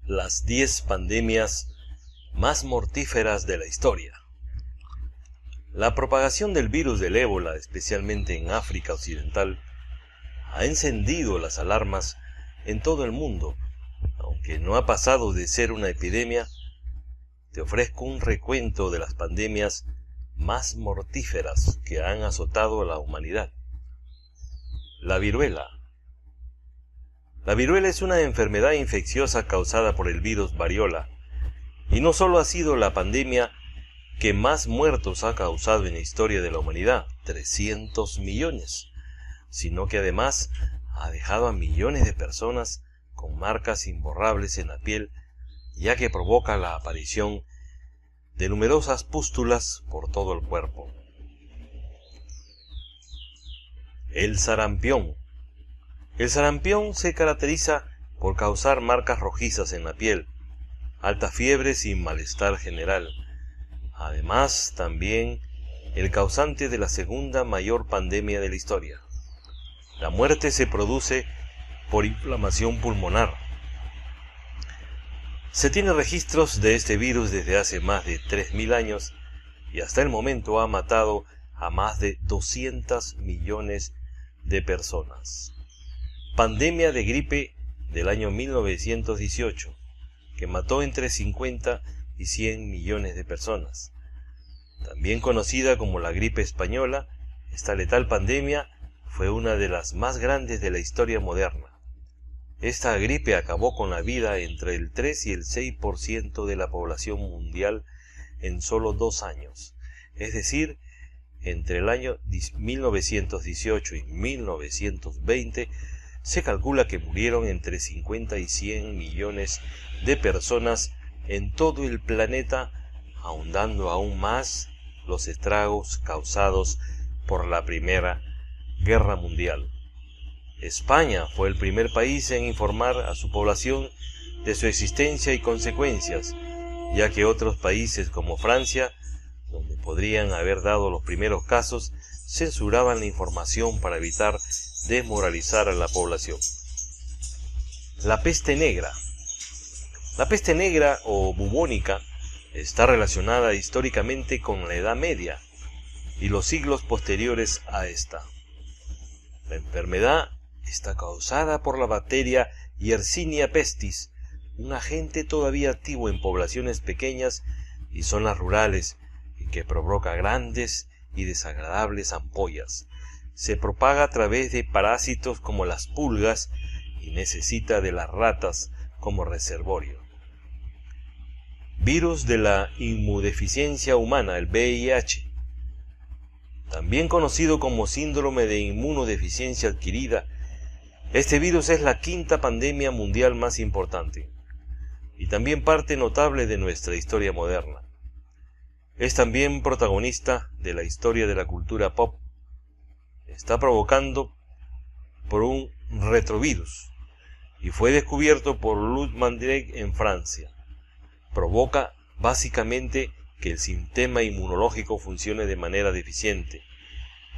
Las 10 pandemias más mortíferas de la historia. La propagación del virus del ébola, especialmente en África Occidental, ha encendido las alarmas en todo el mundo. Aunque no ha pasado de ser una epidemia, te ofrezco un recuento de las pandemias más mortíferas que han azotado a la humanidad. La viruela. La viruela es una enfermedad infecciosa causada por el virus variola, y no solo ha sido la pandemia que más muertos ha causado en la historia de la humanidad, 300 millones, sino que además ha dejado a millones de personas con marcas imborrables en la piel, ya que provoca la aparición de numerosas pústulas por todo el cuerpo. El sarampión. El sarampión se caracteriza por causar marcas rojizas en la piel, altas fiebres y malestar general. Además, también el causante de la segunda mayor pandemia de la historia. La muerte se produce por inflamación pulmonar. Se tienen registros de este virus desde hace más de 3.000 años y hasta el momento ha matado a más de 200 millones de personas. Pandemia de gripe del año 1918, que mató entre 50 y 100 millones de personas. También conocida como la gripe española, esta letal pandemia fue una de las más grandes de la historia moderna. Esta gripe acabó con la vida entre el 3 y el 6% de la población mundial en solo 2 años, es decir, entre el año 1918 y 1920, se calcula que murieron entre 50 y 100 millones de personas en todo el planeta, ahondando aún más los estragos causados por la Primera Guerra Mundial. España fue el primer país en informar a su población de su existencia y consecuencias, ya que otros países como Francia, donde podrían haber dado los primeros casos, censuraban la información para evitar desmoralizar a la población. La peste negra. La peste negra o bubónica está relacionada históricamente con la Edad Media y los siglos posteriores a esta. La enfermedad está causada por la bacteria Yersinia pestis, un agente todavía activo en poblaciones pequeñas y zonas rurales y que provoca grandes y desagradables ampollas. Se propaga a través de parásitos como las pulgas y necesita de las ratas como reservorio. Virus de la inmunodeficiencia humana, el VIH, también conocido como síndrome de inmunodeficiencia adquirida. Este virus es la quinta pandemia mundial más importante y también parte notable de nuestra historia moderna. Es también protagonista de la historia de la cultura pop. Está provocando por un retrovirus y fue descubierto por Luc Mandré en Francia. Provoca básicamente que el sistema inmunológico funcione de manera deficiente.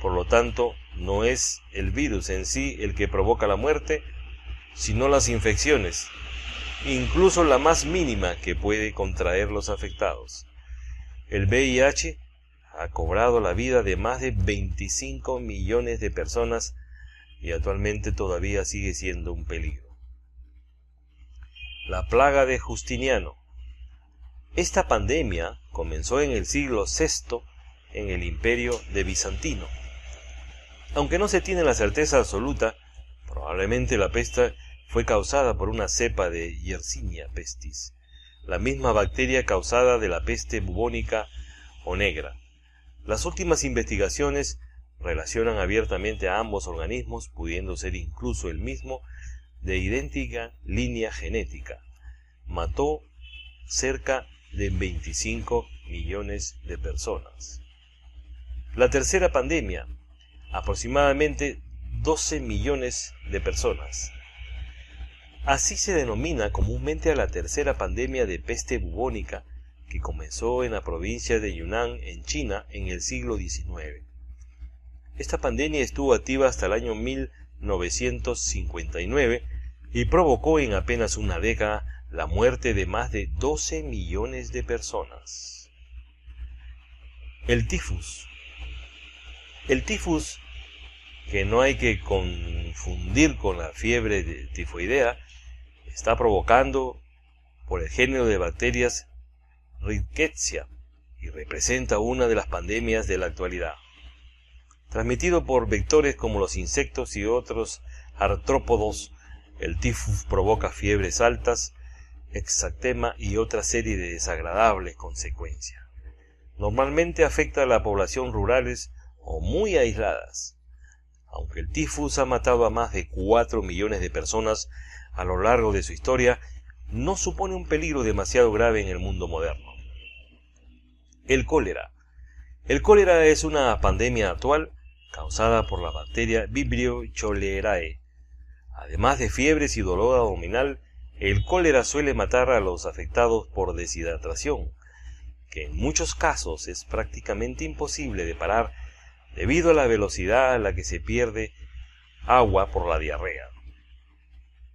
Por lo tanto, no es el virus en sí el que provoca la muerte, sino las infecciones, incluso la más mínima que puede contraer los afectados. El VIH ha cobrado la vida de más de 25 millones de personas y actualmente todavía sigue siendo un peligro. La plaga de Justiniano. Esta pandemia comenzó en el siglo VI en el Imperio de Bizantino. Aunque no se tiene la certeza absoluta, probablemente la peste fue causada por una cepa de Yersinia pestis, la misma bacteria causada de la peste bubónica o negra. Las últimas investigaciones relacionan abiertamente a ambos organismos, pudiendo ser incluso el mismo, de idéntica línea genética. Mató cerca de 25 millones de personas. La tercera pandemia, aproximadamente 12 millones de personas. Así se denomina comúnmente a la tercera pandemia de peste bubónica que comenzó en la provincia de Yunnan, en China, en el siglo XIX. Esta pandemia estuvo activa hasta el año 1959, y provocó en apenas una década la muerte de más de 12 millones de personas. El tifus. El tifus, que no hay que confundir con la fiebre tifoidea, está provocando por el género de bacterias Rickettsia y representa una de las pandemias de la actualidad. Transmitido por vectores como los insectos y otros artrópodos, el tifus provoca fiebres altas, exantema y otra serie de desagradables consecuencias. Normalmente afecta a la población rurales o muy aisladas. Aunque el tifus ha matado a más de 4 millones de personas a lo largo de su historia, no supone un peligro demasiado grave en el mundo moderno. El cólera. El cólera es una pandemia actual causada por la bacteria Vibrio cholerae. Además de fiebres y dolor abdominal, el cólera suele matar a los afectados por deshidratación, que en muchos casos es prácticamente imposible de parar debido a la velocidad a la que se pierde agua por la diarrea.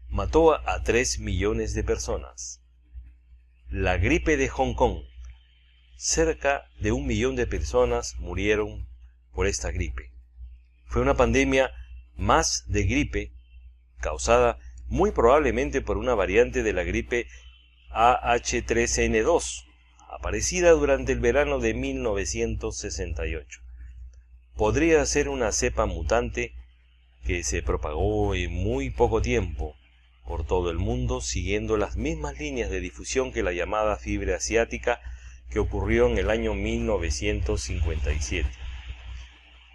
Mató a 3 millones de personas. La gripe de Hong Kong. Cerca de 1 millón de personas murieron por esta gripe. Fue una pandemia más de gripe causada muy probablemente por una variante de la gripe AH3N2, aparecida durante el verano de 1968. Podría ser una cepa mutante que se propagó en muy poco tiempo por todo el mundo, siguiendo las mismas líneas de difusión que la llamada fiebre asiática que ocurrió en el año 1957.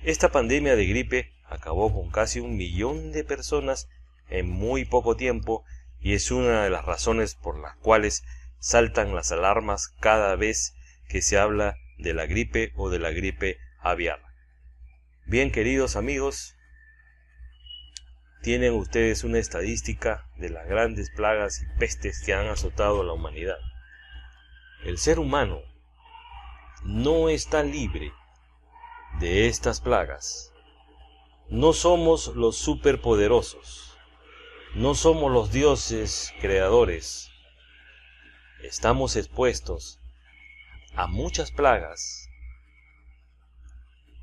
Esta pandemia de gripe acabó con casi 1 millón de personas en muy poco tiempo y es una de las razones por las cuales saltan las alarmas cada vez que se habla de la gripe o de la gripe aviar. Bien, queridos amigos, tienen ustedes una estadística de las grandes plagas y pestes que han azotado a la humanidad. El ser humano no está libre de estas plagas. No somos los superpoderosos. No somos los dioses creadores. Estamos expuestos a muchas plagas,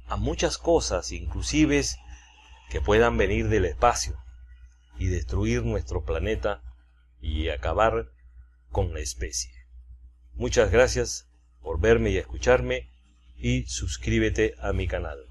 a muchas cosas, inclusive que puedan venir del espacio y destruir nuestro planeta y acabar con la especie. Muchas gracias por verme y escucharme y suscríbete a mi canal.